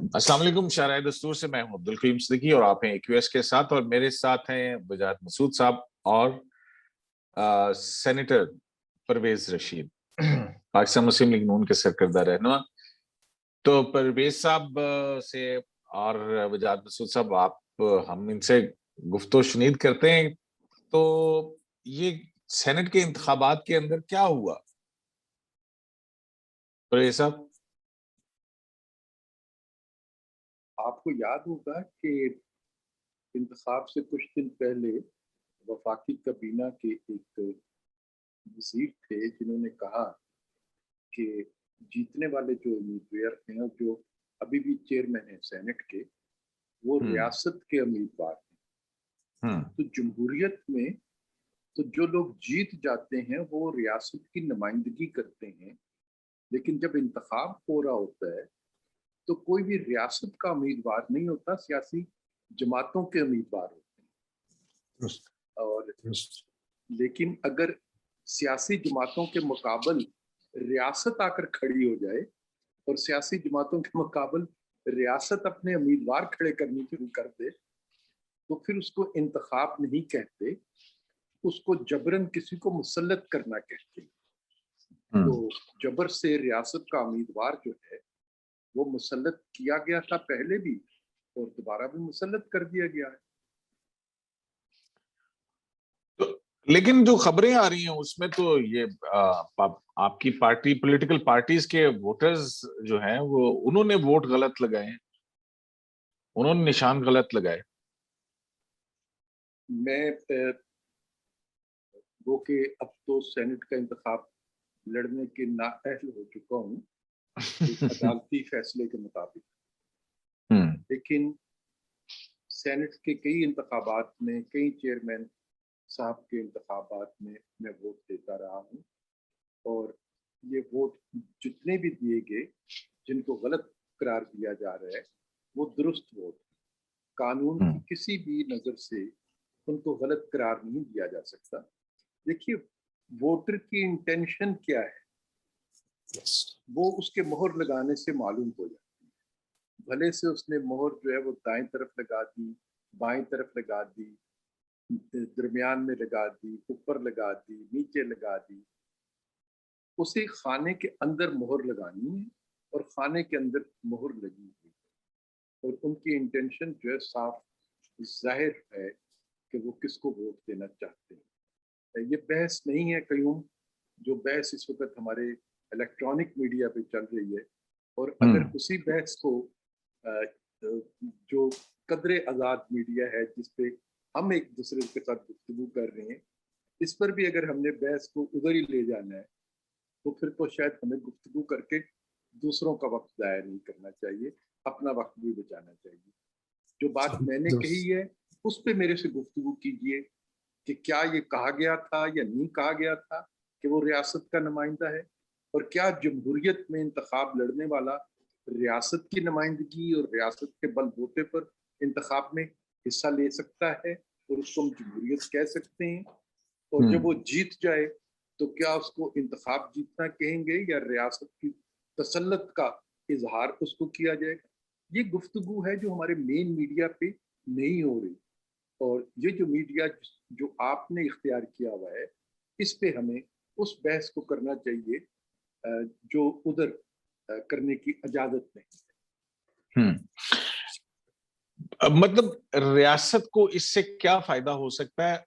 السلام علیکم، شارع دستور سے میں ہوں عبدالقیوم صدیقی اور آپ ہیں ایکیو ایس کے ساتھ، اور میرے ساتھ ہیں وجاہت مسعود صاحب اور سینیٹر پرویز رشید، پاکستان مسلم لیگ نون کے سرکردہ رہنما۔ تو پرویز صاحب سے اور وجاہت مسعود صاحب، ہم ان سے گفتگو شنید کرتے ہیں۔ تو یہ سینٹ کے انتخابات کے اندر کیا ہوا پرویز صاحب؟ آپ کو یاد ہوگا کہ انتخاب سے کچھ دن پہلے وفاقی کابینہ کے ایک وزیر تھے جنہوں نے کہا کہ جیتنے والے جو امیدوار ہیں اور جو ابھی بھی چیئرمین ہیں سینٹ کے، وہ ریاست کے امیدوار ہیں۔ تو جمہوریت میں تو جو لوگ جیت جاتے ہیں وہ ریاست کی نمائندگی کرتے ہیں، لیکن جب انتخاب ہو رہا ہوتا ہے تو کوئی بھی ریاست کا امیدوار نہیں ہوتا، سیاسی جماعتوں کے امیدوار ہوتے ہیں۔ اور لیکن اگر سیاسی جماعتوں کے مقابل ریاست آ کر کھڑی ہو جائے اور سیاسی جماعتوں کے مقابل ریاست اپنے امیدوار کھڑے کرنے شروع کر دے تو پھر اس کو انتخاب نہیں کہتے، اس کو جبراً کسی کو مسلط کرنا کہتے ہیں۔ تو جبر سے ریاست کا امیدوار جو ہے وہ مسلط کیا گیا تھا پہلے بھی، اور دوبارہ بھی مسلط کر دیا گیا ہے۔ لیکن جو خبریں آ رہی ہیں اس میں تو یہ آپ کی پارٹی، پولیٹیکل پارٹیز کے ووٹرز جو ہیں وہ انہوں نے ووٹ غلط لگائے ہیں، انہوں نے نشان غلط لگائے۔ میں وہ کہ اب تو سینٹ کا انتخاب لڑنے کے نااہل ہو چکا ہوں ایک عدالتی فیصلے کے مطابق، لیکن سینٹ کے کئی انتخابات میں، کئی چیئرمین صاحب کے انتخابات میں میں ووٹ دیتا رہا ہوں، اور یہ ووٹ جتنے بھی دیے گئے جن کو غلط قرار دیا جا رہا ہے وہ درست ووٹ، قانون کی کسی بھی نظر سے ان کو غلط قرار نہیں دیا جا سکتا۔ دیکھیے، ووٹر کی انٹینشن کیا ہے وہ اس کے مہر لگانے سے معلوم ہو جاتی ہے۔ بھلے سے اس نے مہر جو ہے وہ دائیں طرف لگا دی، بائیں طرف لگا دی، درمیان میں لگا دی، اوپر لگا دی، نیچے لگا دی، اسے خانے کے اندر مہر لگانی ہے، اور خانے کے اندر مہر لگی ہوئی ہے، اور ان کی انٹینشن جو ہے صاف ظاہر ہے کہ وہ کس کو ووٹ دینا چاہتے ہیں۔ یہ بحث نہیں ہے کیوں جو بحث اس وقت ہمارے الیکٹرانک میڈیا پہ چل رہی ہے، اور اگر اسی بحث کو جو قدر آزاد میڈیا ہے جس پہ ہم ایک دوسرے کے ساتھ گفتگو کر رہے ہیں، اس پر بھی اگر ہم نے بحث کو ادھر ہی لے جانا ہے تو پھر تو شاید ہمیں گفتگو کر کے دوسروں کا وقت ضائع نہیں کرنا چاہیے، اپنا وقت بھی بچانا چاہیے۔ جو بات میں نے کہی ہے اس پہ میرے سے گفتگو کیجئے کہ کیا یہ کہا گیا تھا یا نہیں کہا گیا تھا کہ وہ ریاست کا نمائندہ ہے، اور کیا جمہوریت میں انتخاب لڑنے والا ریاست کی نمائندگی اور ریاست کے بل بوتے پر انتخاب میں حصہ لے سکتا ہے اور اس کو ہم جمہوریت کہہ سکتے ہیں، اور جب وہ جیت جائے تو کیا اس کو انتخاب جیتنا کہیں گے یا ریاست کی تسلط کا اظہار اس کو کیا جائے گا؟ یہ گفتگو ہے جو ہمارے مین میڈیا پہ نہیں ہو رہی، اور یہ جو میڈیا جو آپ نے اختیار کیا ہوا ہے اس پہ ہمیں اس بحث کو کرنا چاہیے جو ادھر کرنے کی اجازت نہیں ہے۔ مطلب ریاست کو اس سے کیا فائدہ ہو سکتا ہے؟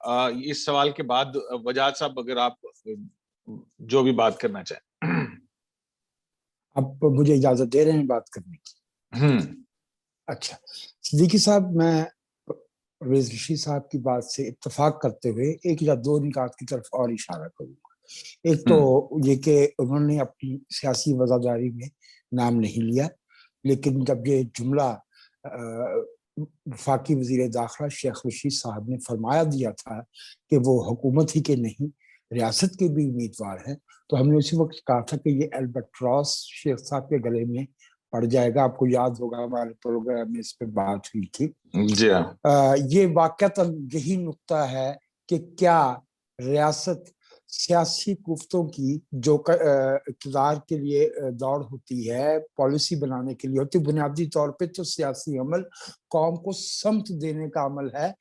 اس سوال کے بعد وجاہت صاحب اگر آپ جو بھی بات کرنا چاہیں۔ اب مجھے اجازت دے رہے ہیں بات کرنے کی؟ اچھا صدیقی صاحب، میں پرویز رشید صاحب کی بات سے اتفاق کرتے ہوئے ایک یا دو نکات کی طرف اور اشارہ کروں گا۔ ایک تو یہ کہ انہوں نے اپنی سیاسی وزاداری میں نام نہیں لیا، لیکن جب یہ جملہ وفاقی وزیر داخلہ شیخ رشید صاحب نے فرمایا دیا تھا کہ وہ حکومت ہی کے نہیں ریاست کے بھی امیدوار ہیں، تو ہم نے اسی وقت کہا تھا کہ یہ البٹراس شیخ صاحب کے گلے میں پڑ جائے گا۔ آپ کو یاد ہوگا ہمارے پروگرام میں اس پہ بات ہوئی تھی۔ یہ واقعتاً یہی نقطہ ہے کہ کیا ریاست सियासी कुफ्तों की जो इक़्तिदार के लिए दौड़ होती है, पॉलिसी बनाने के लिए होती है, बुनियादी तौर पे तो सियासी अमल कौम को समत देने का अमल है।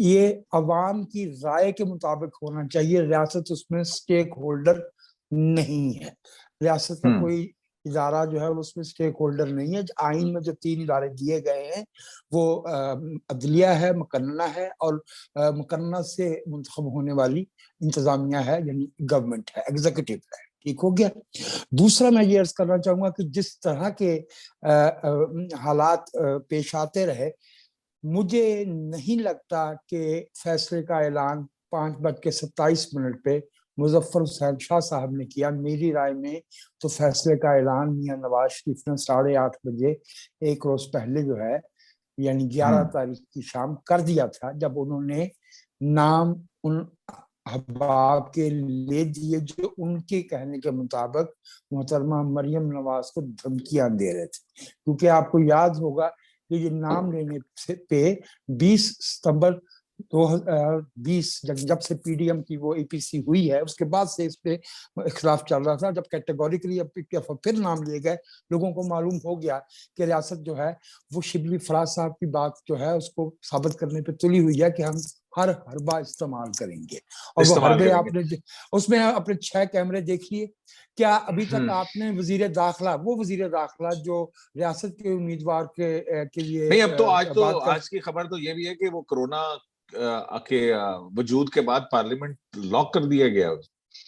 ये अवाम की राय के मुताबिक होना चाहिए। रियासत उसमें स्टेक होल्डर नहीं है। रियासत का कोई इदारा जो है उसमें स्टेक होल्डर नहीं है। आइन में जो 3 इदारे दिए गए हैं वो अदलिया है, मुकन्ना है और मुकन्ना से मुंतखब होने वाली इंतजामिया है, यानी गवर्नमेंट है, एग्जीक्यूटिव है। ठीक हो गया। दूसरा मैं ये अर्ज करना चाहूंगा कि जिस तरह के हालात पेश आते रहे, मुझे नहीं लगता कि फैसले का ऐलान 5:27 पे मुजफ्फर हुसैन शाह साहब ने किया। मेरी राय में तो फैसले का ऐलान मियां नवाज शरीफ ने 8:30 बजे एक रोज पहले जो है, यानी 11 तारीख की शाम कर दिया था, जब उन्होंने नाम उन अहबाब के ले दिए जो उनके कहने के मुताबिक मोहतरमा मरियम नवाज को धमकियां दे रहे थे। क्योंकि आपको याद होगा कि ये नाम लेने पे 20 सितंबर 2020 जब से पीडीएम की वो एपीसी हुई है, उसके बाद से इस पे इख्तिलाफ चल रहा था। जब कैटेगोरिकली अब फिर नाम लिए गए, लोगों को मालूम हो गया कि रियासत जो है वो शिबली फराज साहब की बात जो है उसको साबित करने पे तुली हुई है कि हम हर हरबा इस्तेमाल करेंगे। और वो हरबे आपने उसमें अपने 6 कैमरे देख लिए। क्या अभी तक आपने वजीर दाखिला जो रियासत के उम्मीदवार के लिए नहीं, अब तो आज की खबर तो ये भी है कि वो कोरोना के वजूद के बाद पार्लियामेंट लॉक कर दिया गया।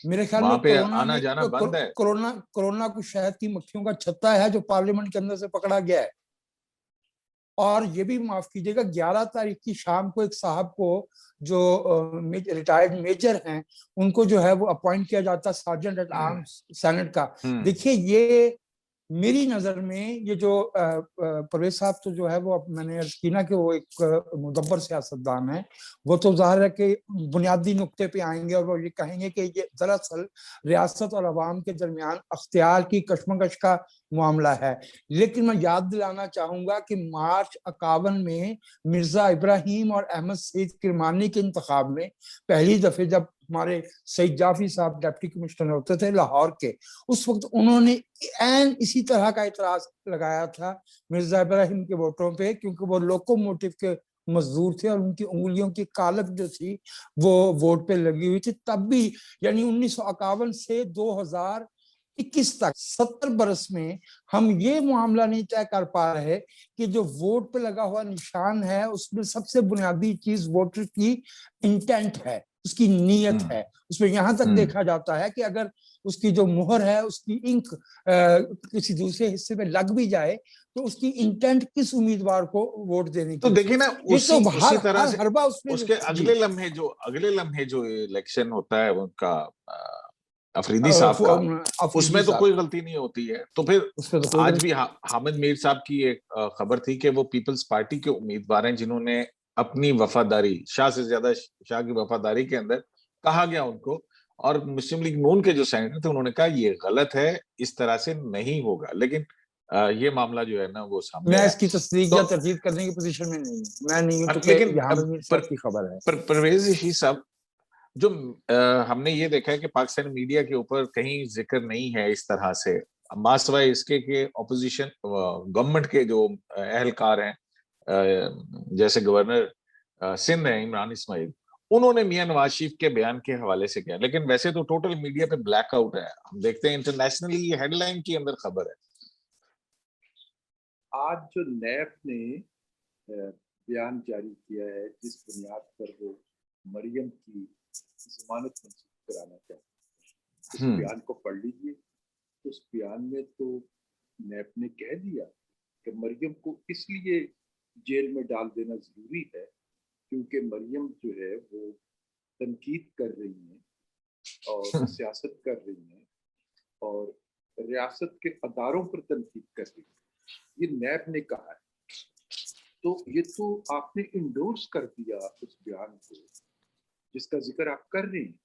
मेरे ख्याल में पे आना जाना बंद है। कोरोना को शहद की मक्खियों का छत्ता है जो पार्लियामेंट के अंदर से पकड़ा गया है। और ये भी माफ कीजिएगा, 11 तारीख की शाम को एक साहब को जो रिटायर्ड मेजर हैं उनको जो है वो अपॉइंट किया जाता सार्जेंट एट आर्म्स सेनेट का। देखिए, ये मेरी नजर में ये जो परवेज साहब तो जो है वो मैंने अर्ज की ना कि वो एक मुदब्बर सियासतदान है। वो तो जाहिर है कि बुनियादी नुक्ते पे आएंगे और वो ये कहेंगे कि ये दरअसल रियासत और अवाम के दरमियान अख्तियार की कशमकश का मामला है। लेकिन मैं याद दिलाना चाहूंगा कि मार्च 51 में मिर्जा इब्राहिम और अहमद सईद किरमानी के इंतखाब में पहली दफे जब हमारे सईद जाफरी साहब डिप्टी कमिश्नर होते थे लाहौर के, उस वक्त उन्होंने एन इसी तरह का इतराज लगाया था मिर्जा इब्राहिम के वोटों पे, क्योंकि वो लोकोमोटिव के मजदूर थे और उनकी उंगलियों की कालक जो थी वो वोट पे लगी हुई थी। तब भी यानी 1951 से 2021 तक 70 बरस में हम ये मामला नहीं तय कर पा रहे कि जो वोट पे लगा हुआ निशान है उसमें सबसे बुनियादी चीज वोटर की इंटेंट है, उसकी नीयत है। उसमें यहां तक देखा जाता है कि अगर उसकी जो मुहर है उसकी इंक किसी दूसरे हिस्से में लग भी जाए तो उसकी इंटेंट किस उम्मीदवार को वोट देने की। तो देखिए ना, उसी तरह से हर उसमें उसके अगले लम्हे जो इलेक्शन होता है उनका अफरीदी साहब का, उसमें तो कोई गलती नहीं होती है। तो फिर आज भी हामिद मीर साहब की एक खबर थी कि वो पीपल्स पार्टी के उम्मीदवार हैं जिन्होंने अपनी वफादारी शाह से ज्यादा शाह की वफादारी के अंदर कहा गया उनको, और मुस्लिम लीग नून के जो सेनेटर थे उन्होंने कहा ये गलत है, इस तरह से नहीं होगा। लेकिन ये मामला जो है ना वो सामने मैं इसकी तस्दीक या तरदीद करने की पोजीशन में नहीं हूं। मैं नहीं हूं, लेकिन की खबर है। परवेज ही साहब, जो हमने ये देखा है कि पाकिस्तानी मीडिया के ऊपर कहीं जिक्र नहीं है इस तरह से, मासवाए इसके के ऑपोजिशन गवर्नमेंट के जो अहलकार हैं, जैसे गवर्नर सिंध है इमरान इस्माइल, उन्होंने मियां नवाज शरीफ के बयान के हवाले से किया। लेकिन वैसे तो टोटल मीडिया पे ब्लैकआउट है। हम देखते हैं इंटरनेशनली ये हेडलाइन के अंदर खबर है। आज जो नैब ने बयान जारी किया है जिस बुनियाद पर वो मरियम की जमानत मंसूख कराना चाहते हैं, उस बयान को पढ़ लीजिए। उस बयान में तो नैब ने कह दिया कि मरियम को इसलिए जेल में डाल देना जरूरी है क्योंकि मरियम जो है वो तनकीद कर रही हैं और सियासत कर रही हैं और रियासत के अदारों पर तनकीद कर रही हैं। ये नैब ने कहा है। तो ये तो आपने इंडोर्स कर दिया उस बयान को जिसका जिक्र आप कर रहे हैं।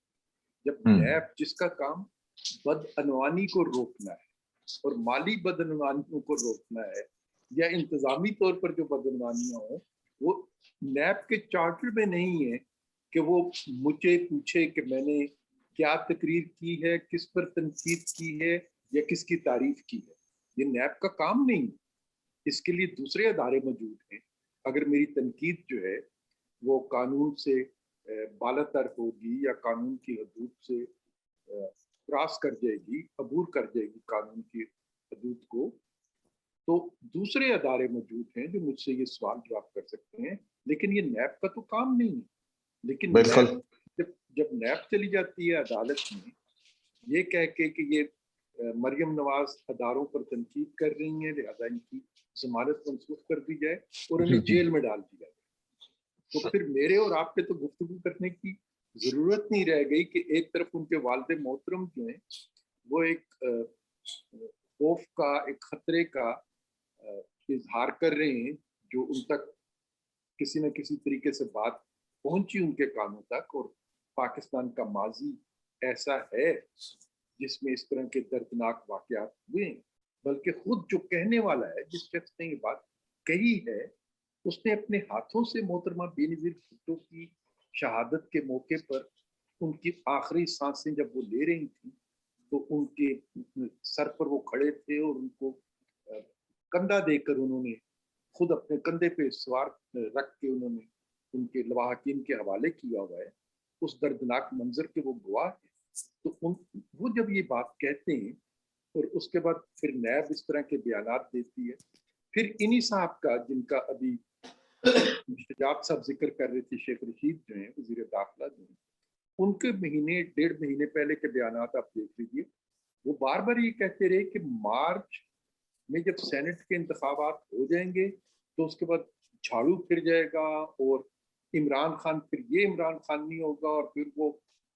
जब नैब जिसका काम बदअनवानी को रोकना है और माली बदअनवानियों को रोकना है या इंतजामी तौर पर जो बदअनवानियां हो, वो नैब के चार्टर में नहीं है कि वो मुझे पूछे कि मैंने کیا تقریر کی ہے, کس پر تنقید کی ہے یا کس کی تعریف کی ہے. یہ نیب کا کام نہیں ہے. اس کے لیے دوسرے ادارے موجود ہیں. اگر میری تنقید جو ہے وہ قانون سے بالاتر ہوگی یا قانون کی حدود سے کراس کر جائے گی, عبور کر جائے گی قانون کی حدود کو, تو دوسرے ادارے موجود ہیں جو مجھ سے یہ سوال جواب کر سکتے ہیں. لیکن یہ نیب کا تو کام نہیں ہے. لیکن جب نیب چلی جاتی ہے عدالت میں یہ کہہ کے کہ یہ مریم نواز اداروں پر تنقید کر رہی ہیں لہذا ان کی ضمانت منسوخ کر دی جائے اور انہیں جیل میں ڈال دیا جائے, تو پھر میرے اور آپ کے تو گفتگو کرنے کی ضرورت نہیں رہ گئی کہ ایک طرف ان کے والد محترم جو ہیں وہ ایک خوف کا, ایک خطرے کا اظہار کر رہے ہیں جو ان تک کسی نہ کسی طریقے سے بات پہنچی ان کے کانوں تک, اور پاکستان کا ماضی ایسا ہے جس میں اس طرح کے دردناک واقعات ہوئے ہیں. بلکہ خود جو کہنے والا ہے, جس شخص نے یہ بات کہی ہے, اس نے اپنے ہاتھوں سے محترمہ بینظیر بھٹو کی شہادت کے موقع پر ان کی آخری سانسیں جب وہ لے رہی تھیں تو ان کے سر پر وہ کھڑے تھے اور ان کو کندھا دے کر انہوں نے خود اپنے کندھے پہ سوار رکھ کے انہوں نے ان کے لواحقین کے حوالے کیا ہوا ہے. اس دردناک منظر کے وہ گواہ ہیں. تو وہ جب یہ بات کہتے ہیں اور اس کے بعد پھر نیب اس طرح کے بیانات دیتی ہے, پھر انہی صاحب کا جن کا ابھی شجاعت صاحب ذکر کر رہے تھے, شیخ رشید جو ہیں وزیر داخلہ جو ہیں, ان کے مہینے 1.5 مہینے پہلے کے بیانات آپ دیکھ لیجیے. وہ بار بار یہ کہتے رہے کہ مارچ میں جب سینٹ کے انتخابات ہو جائیں گے تو اس کے بعد جھاڑو پھر جائے گا اور عمران خان پھر یہ عمران خان نہیں ہوگا, اور پھر وہ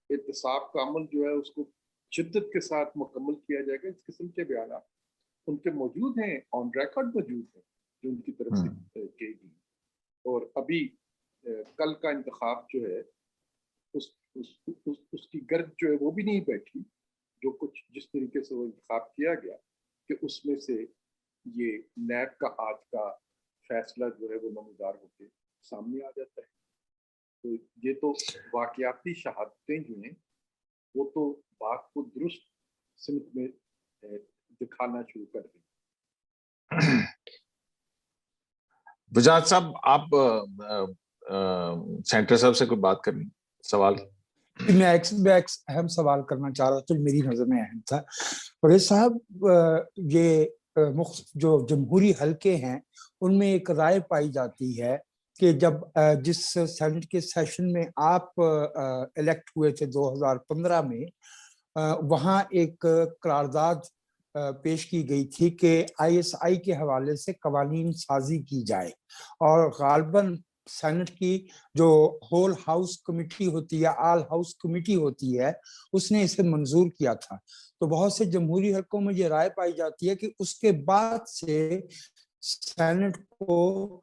احتساب کا عمل جو ہے اس کو شدت کے ساتھ مکمل کیا جائے گا. اس قسم کے بیانات ان کے موجود ہیں, آن ریکارڈ موجود ہیں جو ان کی طرف سے کہی گئی. اور ابھی کل کا انتخاب جو ہے اس کی گرد جو ہے وہ بھی نہیں بیٹھی, جو کچھ جس طریقے سے وہ انتخاب کیا گیا کہ اس میں سے یہ نیب کا آج کا فیصلہ جو ہے وہ نمودار ہو کے سامنے آ جاتا ہے. تو یہ تو واقعاتی شہادتیں جو ہیں وہ تو بات کو درست سمت میں دکھانا شروع کر دیں. وجاہت صاحب, آپ سینٹر صاحب سے کوئی بات کرنی, سوال؟ میں ایک اہم سوال کرنا چاہ رہا تھا جو میری نظر میں اہم تھا. پرویز صاحب, یہ جو جمہوری حلقے ہیں ان میں ایک رائے پائی جاتی ہے کہ جب جس سینٹ کے سیشن میں آپ الیکٹ ہوئے تھے 2015 میں, وہاں ایک قرارداد پیش کی گئی تھی کہ ISI کے حوالے سے قوانین سازی کی جائے, اور غالباً سینٹ کی جو ہول ہاؤس کمیٹی ہوتی ہے, آل ہاؤس کمیٹی ہوتی ہے, اس نے اسے منظور کیا تھا. تو بہت سے جمہوری حلقوں میں یہ رائے پائی جاتی ہے کہ اس کے بعد سے سینٹ کو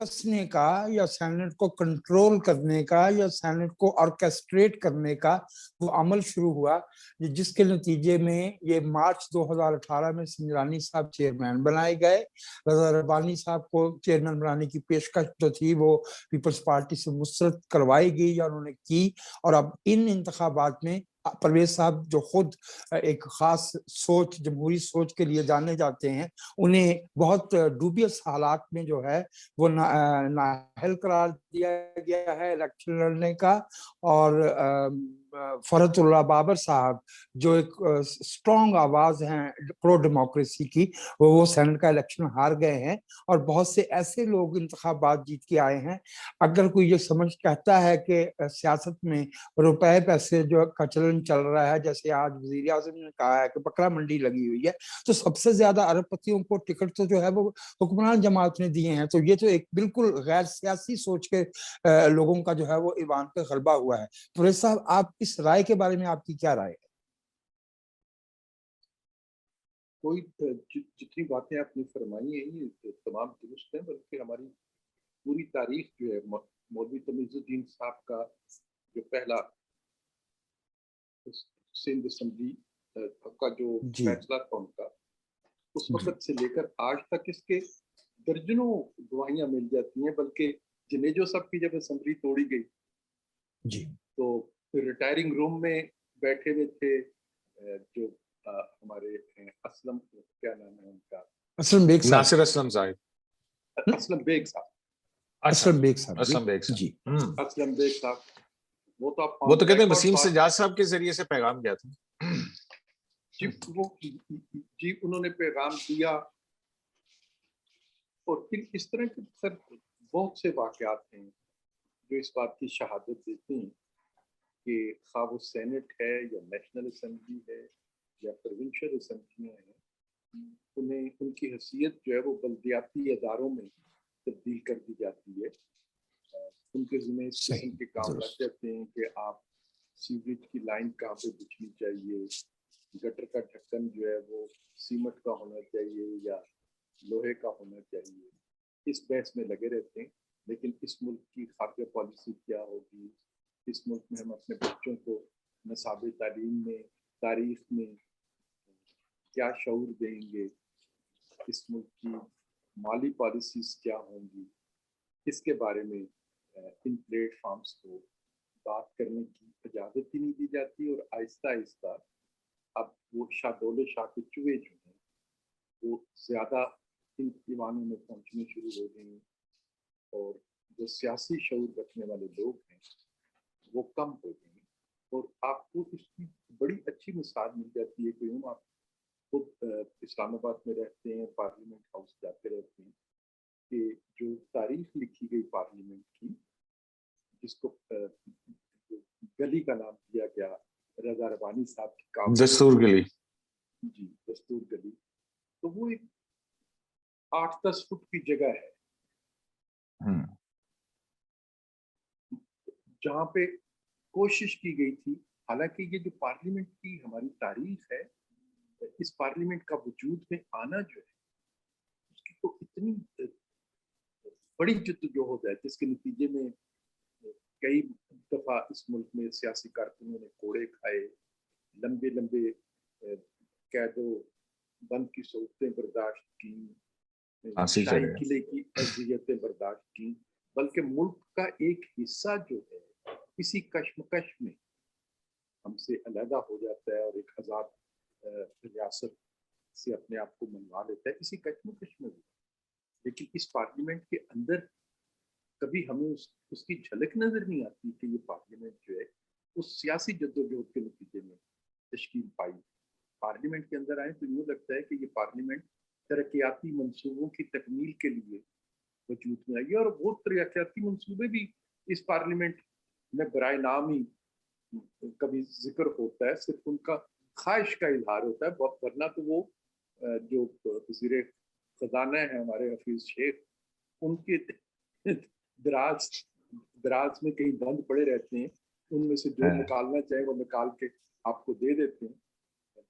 کسنے کا یا سینٹ کو کنٹرول کرنے کا یا سینٹ کو آرکیسٹریٹ کرنے کا وہ عمل شروع ہوا, جس کے نتیجے میں یہ مارچ 2018 میں سنجرانی صاحب چیئرمین بنائے گئے. رضا ربانی صاحب کو چیئرمین بنانے کی پیشکش جو تھی وہ پیپلز پارٹی سے مسترد کروائی گئی یا انہوں نے کی, اور اب ان انتخابات میں پرویز صاحب جو خود ایک خاص سوچ, جمہوری سوچ کے لیے جانے جاتے ہیں, انہیں بہت ڈوبیس حالات میں جو ہے وہ نااہل قرار دیا گیا ہے الیکشن لڑنے کا. اور فرحت اللہ بابر صاحب جو ایک سٹرونگ آواز ہیں پرو ڈیموکریسی کی, وہ سینٹ کا الیکشن ہار گئے ہیں. اور بہت سے ایسے لوگ انتخابات جیت کے آئے ہیں. اگر کوئی یہ سمجھ کہتا ہے کہ سیاست میں روپے پیسے جو کا چلن چل رہا ہے, جیسے آج وزیر اعظم نے کہا ہے کہ بکرا منڈی لگی ہوئی ہے, تو سب سے زیادہ ارب پتیوں کو ٹکٹ تو جو ہے وہ حکمران جماعت نے دیے ہیں. تو یہ تو ایک بالکل غیر سیاسی سوچ کے لوگوں کا جو ہے وہ ایوان پہ غلبہ ہوا ہے. پرویز صاحب, آپ اس رائے کے بارے میں آپ کی کیا رائے ہے؟ کوئی جتنی باتیں آپ نے فرمائی ہیں یہ تمام درست ہیں, بلکہ ہماری پوری تاریخ جو ہے مولوی تمیز الدین صاحب کا جو پہلا سندھ اسمبلی کا جو فیصلہ تھا ان کا, اس وقت سے لے کر آج تک اس کے درجنوں گواہیاں مل جاتی ہیں. بلکہ جنیجو صاحب کی جب اسمبلی توڑی گئی جی, تو रिटायरिंग रूम में बैठे हुए थे जो हमारे असलम, क्या नाम है उनका, असलम बेग साहब, नासिर असलम साहब, असलम बेग साहब, असलम बेग साहब असलम बेग साहब जी, असलम बेग साहब, वो तो वो तो कहते हैं वसीम सज्जाद साहब के जरिए से पैगाम गया था जी, वो जी उन्होंने पैगाम दिया। और फिर इस तरह के सर बहुत से वाकयात हैं जो इस बात की शहादत देते हैं कि खा वो सेनेट है या नेशनल असम्बली है या प्रोविंशियल असम्बलियाँ हैं, उन्हें उनकी हैसियत जो है वो बल्दियाती अदारों में तब्दील कर दी जाती है। उनके ज़िम्मे इस किस्म के काम लग जाते हैं कि आप सीवरेज की लाइन कहाँ पे बिछनी चाहिए, गटर का ढक्कन जो है वो सीमेंट का होना चाहिए या लोहे का होना चाहिए, इस बहस में लगे रहते हैं। लेकिन इस मुल्क की खाद्य पॉलिसी क्या होगी, इस मुल्क में हम अपने बच्चों को नसाब तालीम में, तारीख में क्या शऊर देंगे, इस मुल्क की माली पॉलिसीज क्या होंगी, इसके बारे में इन प्लेटफॉर्म्स को बात करने की इजाज़त ही नहीं दी जाती। और आहिस्ता आहिस्ता अब वो शाह शाह के चूहे जो हैं वो ज़्यादा इन ईवानों में पहुंचने शुरू हो गए हैं और जो सियासी शऊर रखने वाले लोग हैं वो कम हो गए हैं। और आपको इसकी बड़ी अच्छी मिसाल मिल जाती है कि हम आप खुद इस्लामाबाद में रहते हैं, पार्लियामेंट हाउस जाते रहते हैं, कि जो तारीख लिखी गई पार्लियामेंट की, जिसको गली का नाम दिया गया रजा रबानी साहब की काम, दस्तूर गली जी दस्तूर गली, तो वो एक 8-10 फुट की जगह है जहाँ पे कोशिश की गई थी। हालांकि ये जो पार्लियामेंट की हमारी तारीख है, इस पार्लियामेंट का वजूद में आना जो है उसकी तो इतनी बड़ी जद्दोजहद है जिसके नतीजे में कई दफा इस मुल्क में सियासी कारकुनों ने कोड़े खाए, लंबे लंबे कैदो बंद की सूरतें बर्दाश्त की, शाही किले की अज़ियतें बर्दाश्त की, बल्कि मुल्क का एक हिस्सा जो है इसी कश्मकश में हमसे अलहदा हो जाता है और एक आज़ाद रियासत से अपने आप को मनवा लेता है इसी कश्मकश में भी। लेकिन इस पार्लियामेंट के अंदर कभी हमें उसकी झलक नजर नहीं आती कि ये पार्लियामेंट जो है उस सियासी जद्दोजहद के नतीजे में तश्कील पाई। पार्लियामेंट के अंदर आए तो यूँ लगता है कि ये पार्लियामेंट तरक्याती मंसूबों की तकमील के लिए वजूद में आई है। और वो तरक्याती मंसूबे भी इस पार्लियामेंट में बराए नाम ही कभी जिक्र होता है, सिर्फ उनका ख्वाहिश का इजहार होता है, वरना तो वो जो वज़ीर खजाना है हमारे हफीज शेख, उनके दराज दराज में कहीं बंद पड़े रहते हैं, उनमें से जो निकालना चाहे वो निकाल के आपको दे देते हैं,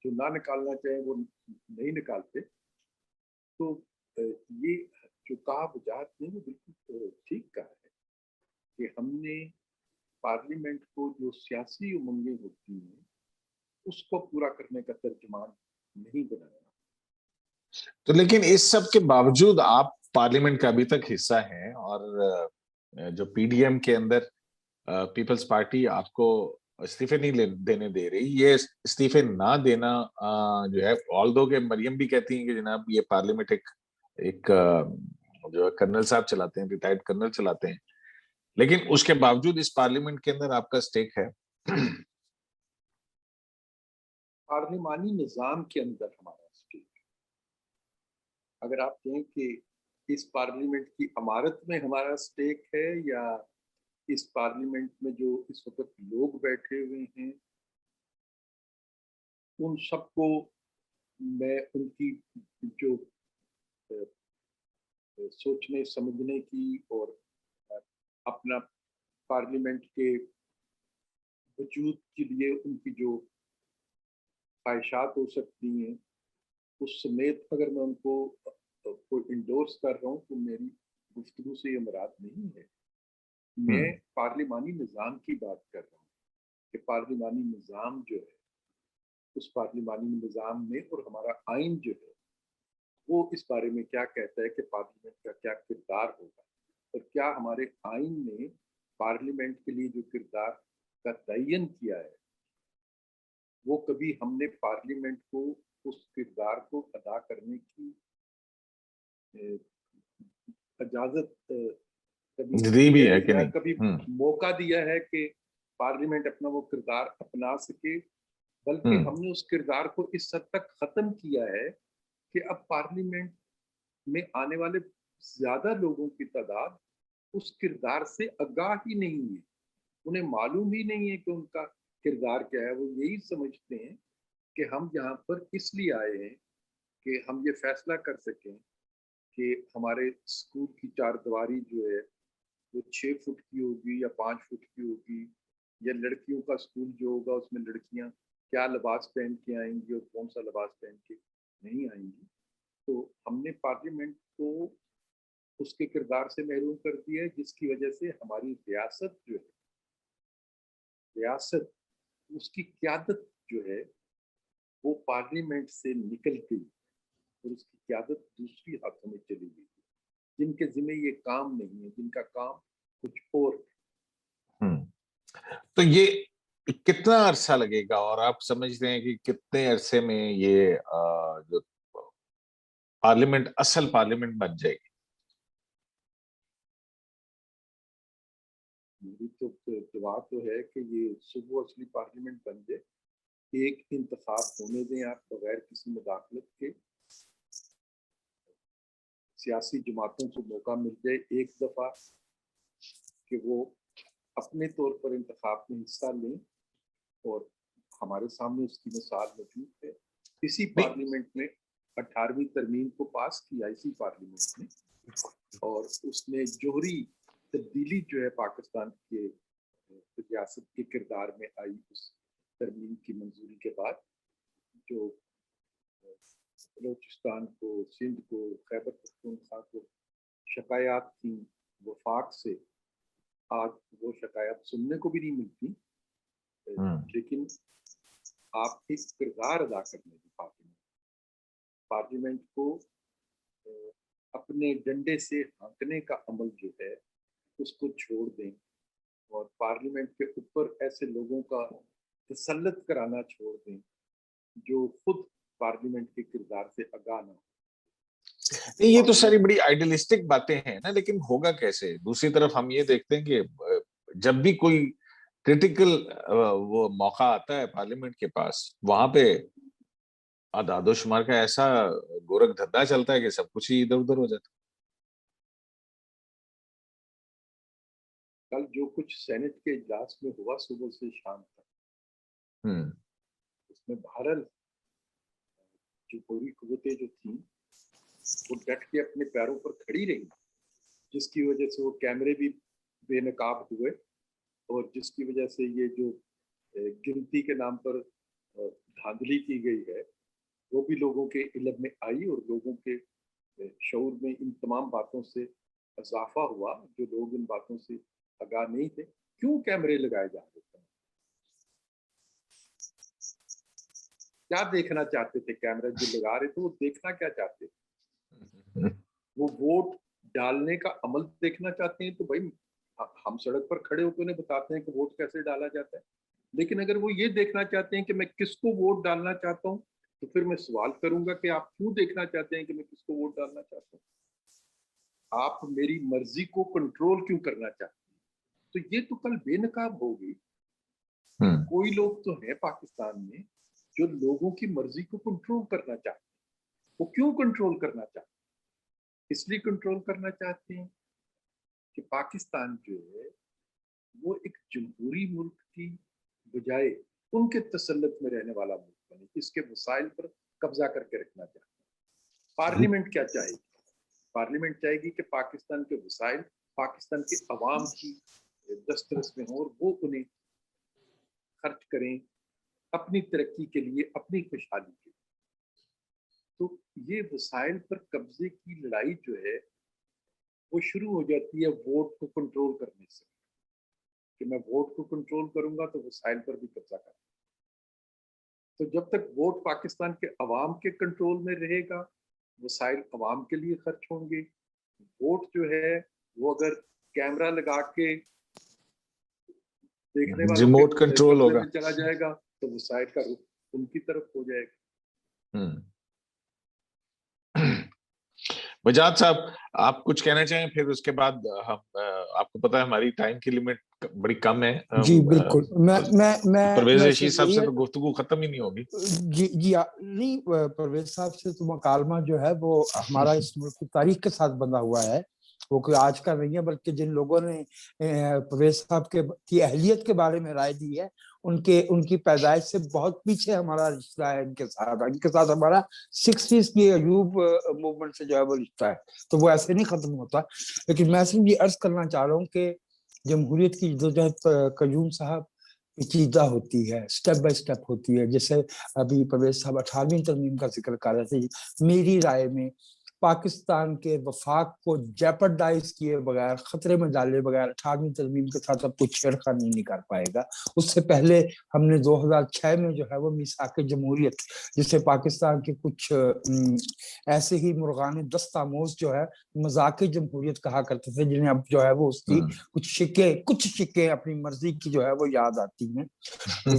जो ना निकालना चाहे वो नहीं निकालते। तो ये जो कहा वजाहत ने वो बिल्कुल ठीक कहा है कि हमने पार्लियामेंट को जो सियासी उमंगें होती हैं उसको पूरा करने का तर्जुमान नहीं बनाया। तो लेकिन इस सब के बावजूद आप पार्लियामेंट का अभी तक हिस्सा हैं और जो पीडीएम के अंदर पीपल्स पार्टी आपको इस्तीफे नहीं देने दे रही, ये इस्तीफे ना देना जो है, ऑल्दो के मरियम भी कहती हैं कि जनाब ये पार्लियामेंट एक जो है कर्नल साहब चलाते हैं, रिटायर्ड कर्नल चलाते हैं, लेकिन उसके बावजूद इस पार्लियामेंट के अंदर आपका स्टेक है। पार्लिमानी निजाम के अंदर हमारा स्टेक, अगर आप कहें कि इस पार्लियामेंट की इमारत में हमारा स्टेक है या इस पार्लियामेंट में जो इस वक्त लोग बैठे हुए हैं उन सबको मैं उनकी जो सोचने समझने की और अपना पार्लियामेंट के वजूद के लिए उनकी जो ख्वाहिशात हो सकती हैं उस समेत अगर मैं उनको कोई इंडोर्स कर रहा हूँ तो मेरी गुफ्तगू से ये मुराद नहीं है। मैं पार्लिमानी निज़ाम की बात कर रहा हूँ कि पार्लिमानी निज़ाम जो है उस पार्लिमानी निज़ाम में और हमारा आइन जो है वो इस बारे में क्या कहता है कि पार्लियामेंट का क्या किरदार होगा और क्या हमारे आइन में पार्लियामेंट के लिए जो किरदार का तयन किया है, वो कभी हमने पार्लियामेंट को उस किरदार को अदा करने की इजाजत कभी दी भी है कि नहीं? कभी मौका दिया है कि पार्लियामेंट अपना वो किरदार अपना सके, बल्कि हमने उस किरदार को इस हद तक खत्म किया है कि अब पार्लियामेंट में आने वाले ज्यादा लोगों की तादाद उस किरदार से आगाह ही नहीं है, उन्हें मालूम ही नहीं है कि उनका किरदार क्या है। वो यही समझते हैं कि हम यहाँ पर इसलिए आए हैं कि हम ये फैसला कर सकें कि हमारे स्कूल की चारदीवारी जो है वो 6 फुट की होगी या 5 फुट की होगी, या लड़कियों का स्कूल जो होगा उसमें लड़कियां क्या लिबास पहन के आएंगी और कौन सा लिबास पहन के नहीं आएंगी। तो हमने पार्लियामेंट को उसके किरदार से महरूम कर दिया है, जिसकी वजह से हमारी रियासत जो है, रियासत उसकी क़यादत जो है वो पार्लियामेंट से निकल गई और उसकी क़यादत दूसरी हाथों में चली गई, जिनके जिम्मे ये काम नहीं है, जिनका काम कुछ और। तो ये कितना अरसा लगेगा और आप समझते हैं कि कितने अरसे में ये जो पार्लियामेंट असल पार्लियामेंट बन जाएगी? मेरी तो दुआ तो है कि ये सुबह असली पार्लियामेंट बन जाए, एक इंतखाब होने दें आप बगैर किसी मुदाखलत के, सियासी जमातों को मौका मिल जाए एक दफा कि वो अपने तौर पर इंतखाब में हिस्सा लें, और हमारे सामने उसकी मिसाल मौजूद है। इसी पार्लियामेंट में 18वीं तरमीम को पास किया, इसी पार्लियामेंट में, और उसने जोहरी तब्दीली जो है पाकिस्तान के रियासत के किरदार में आई उस तरमीम की मंजूरी के बाद, जो बलोचिस्तान को, सिंध को, खैबर पख्तूनख्वा को शिकायत थी वफाक से, आज वो शिकायत सुनने को भी नहीं मिलती। लेकिन आप एक किरदार अदा करने की पार्लियामेंट को अपने डंडे से हाँकने का अमल जो है उसको छोड़ दें, और पार्लियामेंट के ऊपर ऐसे लोगों का तसल्लुत कराना छोड़ दें जो खुद पार्लियामेंट के किरदार से आगाह ना हो। नहीं, ये तो सारी बड़ी आइडियलिस्टिक बातें हैं ना, लेकिन होगा कैसे? दूसरी तरफ हम ये देखते हैं कि जब भी कोई क्रिटिकल वो मौका आता है पार्लियामेंट के पास, वहां पे आदादोशुमार का ऐसा गोरख धंधा चलता है कि सब कुछ ही इधर उधर हो जाता है। कल जो कुछ सेनेट के इजलास में हुआ सुबह से शाम तक, उसमें बहरहाल जो पूरी कुव्वतें जो थी वो डट के अपने पैरों पर खड़ी रही, जिसकी वजह से वो कैमरे भी बेनकाब हुए, और जिसकी वजह से ये जो गिनती के नाम पर धांधली की गई है वो भी लोगों के इल्म में आई, और लोगों के शऊर में इन तमाम बातों से इजाफा हुआ। जो लोग इन बातों से आगाह नहीं थे, क्यों कैमरे लगाए जा रहे थे, क्या देखना चाहते थे? कैमरा जो लगा रहे थे वो देखना क्या चाहते थे? वो वोट डालने का अमल देखना चाहते हैं तो भाई हम सड़क पर खड़े होकर उन्हें बताते हैं कि वोट कैसे डाला जाता है। लेकिन अगर वो ये देखना चाहते हैं कि मैं किसको वोट डालना चाहता हूँ, तो फिर मैं सवाल करूंगा कि आप क्यों देखना चाहते हैं कि मैं किसको वोट डालना चाहता हूँ? आप मेरी मर्जी को कंट्रोल क्यों करना चाहते हैं? तो ये तो कल बेनकाब होगी। कोई लोग तो हैं पाकिस्तान में जो लोगों की मर्जी को कंट्रोल करना चाहते हैं। वो क्यों कंट्रोल करना चाहते हैं? इसलिए कंट्रोल करना चाहते हैं कि पाकिस्तान जो है वो एक जमहूरी मुल्क की बजाय उनके तसल्लुत में रहने वाला मुल्क बने, इसके वसाइल पर कब्जा करके रखना चाहते हैं। पार्लियामेंट क्या चाहेगी? पार्लियामेंट चाहेगी कि पाकिस्तान के वसाइल पाकिस्तान के अवाम की दस्तरस में हो और वो उन्हें खर्च करें अपनी तरक्की के लिए, अपनी खुशहाली के लिए। तो ये वसाइल पर कब्जे की लड़ाई जो है वो शुरू हो जाती है वोट को कंट्रोल करने से, कि मैं वोट को कंट्रोल करूंगा तो वसाइल पर भी कब्जा करूंगा। तो जब तक वोट पाकिस्तान के अवाम के कंट्रोल में रहेगा, वसाइल अवाम के लिए खर्च होंगे। वोट जो है वो अगर कैमरा लगा के देखने वालों रिमोट के कंट्रोल कब्जे होगा। में चला जाएगा तो वो साइड का रुख उनकी तरफ हो जाएगा। बजाज साहब, आप कुछ कहना चाहें, फिर उसके बाद हम आपको पता है हमारी टाइम की लिमिट बड़ी कम है। जी बिल्कुल, परवेज मैं रशीद साहब यही से तो गुफ्तगू खत्म ही नहीं होगी। जी नहीं, परवेज साहब से तो मकालमा जो है वो हमारा इस मुल्क की तारीख के साथ बंधा हुआ है, वो कोई आज का नहीं है, बल्कि जिन लोगों ने परवेज साहब की अहलियत के बारे में राय दी है, उनकी पैदाइश से बहुत पीछे हमारा रिश्ता है इनके साथ हमारा 60s की अयूब मूवमेंट से जो है वो रिश्ता है, तो वो ऐसे नहीं खत्म होता। लेकिन मैं सिर्फ ये अर्ज करना चाह रहा हूँ कि जमहूरियत की जद्दोजहद कयूम साहब पेचीदा होती है, स्टेप बाय स्टेप होती है। जैसे अभी परवेज साहब 18वीं तरमीम का जिक्र कर रहे थे, मेरी राय में पाकिस्तान के वफाक को जेपरडाइज किए बगैर, खतरे में डाले बगैर 18वीं तरमीम के साथ अब कोई छेड़खानी नहीं कर पाएगा। उससे पहले हमने 2006 में जो है वो मीसाक जमहूरियत, जिसे पाकिस्तान के कुछ ऐसे ही मुर्गान दस्तामोज जो है मजाक जमहूरियत कहा करते थे, जिन्हें अब जो है वो उसकी कुछ शिक्के अपनी मर्जी की जो है वो याद आती हैं।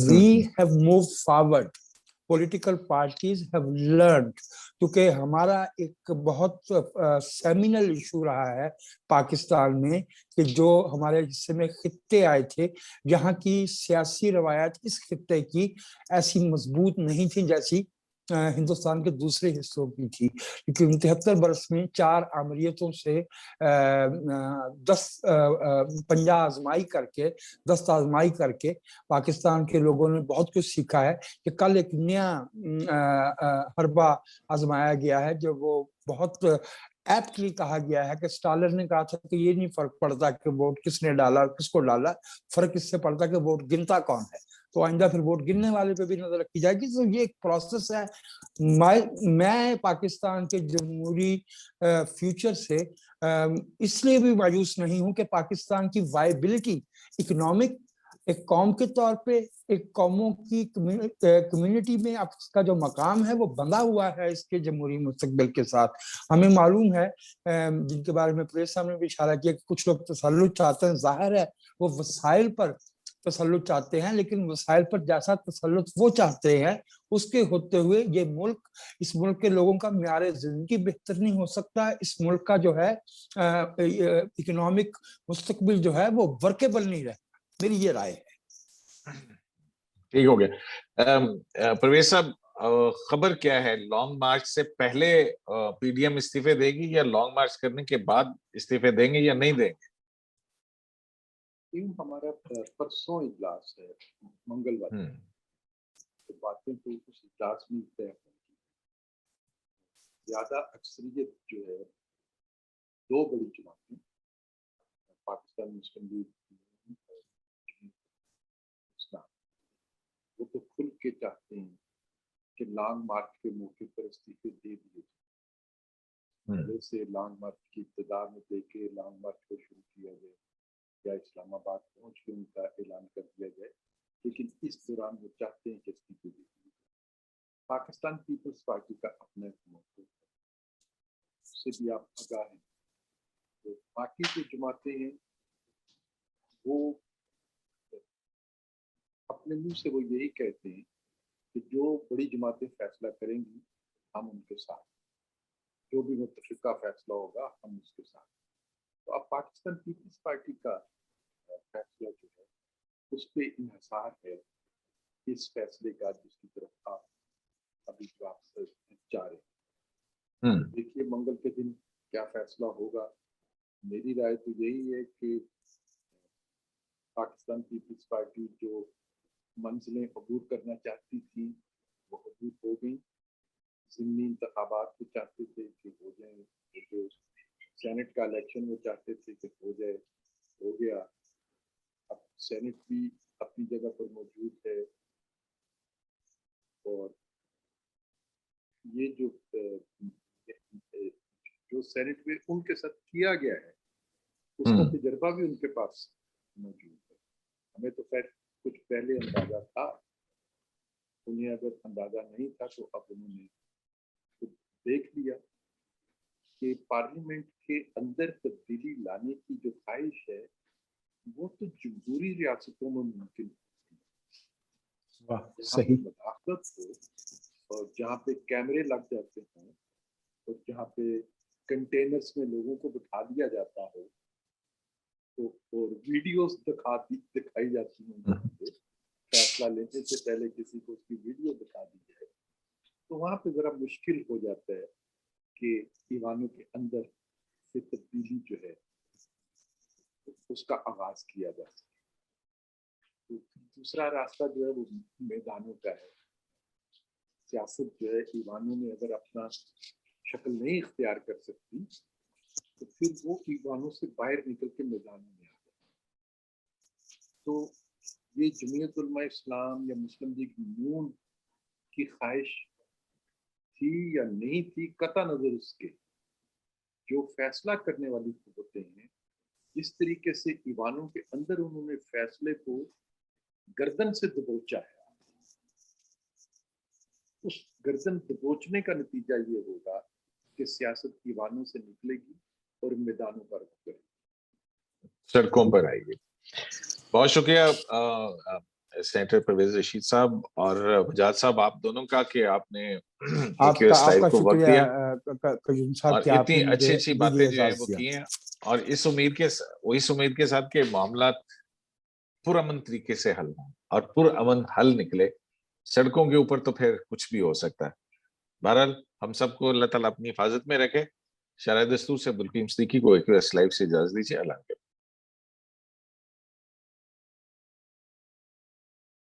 We have moved forward. Political parties have learned, क्योंकि हमारा एक बहुत सेमिनल इशू रहा है पाकिस्तान में कि जो हमारे हिस्से में खित्ते आए थे, यहाँ की सियासी रवायत इस खित्ते की ऐसी मजबूत नहीं थी जैसी हिंदुस्तान के दूसरे हिस्सों की थी, क्योंकि 73 बरस में 4 आमरीतों से 10 पंजा आजमाई करके 10 आजमाई करके पाकिस्तान के लोगों ने बहुत कुछ सीखा है कि कल एक नया हरबा आजमाया गया है, जो वो बहुत एप्टली कहा गया है कि स्टालिन ने कहा था कि ये नहीं फर्क पड़ता कि वोट किसने डाला किसको डाला, फर्क इससे पड़ता कि वोट गिनता कौन है। तो आइंदा फिर वोट गिनने वाले पे भी नजर रखी जाएगी। तो ये एक प्रोसेस है। मैं पाकिस्तान के जमहूरी फ्यूचर से इसलिए भी मायूस नहीं हूं कि पाकिस्तान की वायबिलिटी इकोनॉमिक, एक कौम के तौर पे, एक कौमों की कम्युनिटी में आपका जो मकाम है वो बंधा हुआ है इसके जमहूरी मुस्तकबिल के साथ। हमें मालूम है, जिनके बारे में प्रेस साहब ने भी इशारा किया कि कुछ लोग तसल्लुत चाहते हैं, जाहिर है वो वसाइल पर तसल्लुत चाहते हैं, लेकिन वसाइल पर जैसा तसल्लुत वो चाहते हैं उसके होते हुए ये मुल्क, इस मुल्क के लोगों का म्यार जिंदगी बेहतर नहीं हो सकता। इस मुल्क का जो है इकोनॉमिक मुस्तकबिल जो है वो वर्केबल नहीं रहता। मेरी ये राय है। ठीक हो गया। परवेज साहब, खबर क्या है, लॉन्ग मार्च से पहले पीडीएम इस्तीफे देगी या लॉन्ग मार्च करने के बाद इस्तीफे देंगे या नहीं देंगे? हमारा परसों इजलास है, मंगलवार, तो बातें तो उस इजलास में तय होंगी। ज्यादा अक्सरियत जो है 2 बड़ी जमातें, पाकिस्तान मुस्लिम लीग, वो तो खुल के चाहते हैं कि लॉन्ग मार्च के मौके पर इस्तीफे दे दिए जाए। पहले से लॉन्ग मार्च की इब्तिदा में देके लॉन्ग मार्च को शुरू किया जाए या इस्लामाबाद पहुंच के उनका ऐलान कर दिया जाए, लेकिन इस दौरान वो चाहते हैं कि इस्तीफे दे दिए। पाकिस्तान पीपल्स पार्टी का अपना एक मौक़िफ़ है, उससे भी आप आगाह हैं। तो बाकी जो जमातें हैं वो अपने मुंह से वो यही कहते हैं कि जो बड़ी जमातें फैसला करेंगी हम उनके साथ, जो भी मुत्तफ़िका फैसला होगा हम उसके साथ। तो अब पाकिस्तान पीपल्स पार्टी का फैसला जो है उस पर इन्हिसार है इस फैसले का जिसकी तरफ आप अभी जा रहे हैं। देखिए मंगल के दिन क्या फैसला होगा। मेरी राय तो यही है कि पाकिस्तान पीपल्स पार्टी जो मंजिलें अबूर करना चाहती थी वो अबूर हो गई। ज़िमनी इंतखाबात को चाहते थे कि हो जाए, जो सेनेट का इलेक्शन वो चाहते थे कि हो जाए, हो गया। अब सेनेट भी अपनी जगह पर मौजूद है और ये जो सेनेट में उनके साथ किया गया है उसका तजर्बा भी उनके पास मौजूद है। हमें तो खैर कुछ पहले अंदाजा था, उन्हें अगर अंदाजा नहीं था तो अब उन्होंने देख लिया कि पार्लियामेंट के अंदर तब्दीली लाने की जो ख्वाहिश है वो तो जमहूरी रियासतों में मुमकिन वाह जहाँ पे सही मदाखलत हो और जहाँ पे कैमरे लग जाते हों और जहाँ पे कंटेनर्स में लोगों को बिठा दिया जाता हो तो और वीडियोस दिखाई जाती हैं वहाँ पे, फैसला लेने से पहले किसी को उसकी वीडियो दिखा दी जाए, तो वहाँ पे जरा मुश्किल हो जाता है कि ईवानों के अंदर से तब्दीली जो है उसका आगाज किया जा सके। तो दूसरा रास्ता जो है वो मैदानों का है। सियासत जो है ईवानों में अगर अपना शक्ल नहीं इख्तियार कर सकती तो फिर वो ईवानों से बाहर निकल के मैदानों में आ जाए। तो ये जमीयत उलमा इस्लाम या मुस्लिम लीग नून की ख्वाहिश थी या नहीं थी, कता नजर उसके जो फैसला करने वाली कुव्वतें हैं जिस तरीके से ईवानों के अंदर उन्होंने फैसले को गर्दन से दबोचा है, उस गर्दन दबोचने का नतीजा ये होगा कि सियासत ईवानों से निकलेगी और मैदानों पर रुख करेगी, सड़कों पर आएगी। बहुत शुक्रिया सेनेटर परवेज रशीद साहब और वजाद साहब, आप दोनों का कि आपने आपका को वक्त दिया कयूम साहब और कि इतनी आपने अच्छी मुझे अच्छी ये बातें जो है एजाज़ वो दिया। की हैं, और इस उम्मीद के साथ के मामला पुरअमन तरीके से हल हों और पुरअमन हल निकले। सड़कों के ऊपर तो फिर कुछ भी हो सकता है। बहरहाल हम सबको अल्लाह ताला अपनी हिफाजत में रखे। शरह दस्तूर से बुलकीम सिद्दीकी को एक लाइव से इजाजत दीजिए। अल्लाह हाफ़िज़।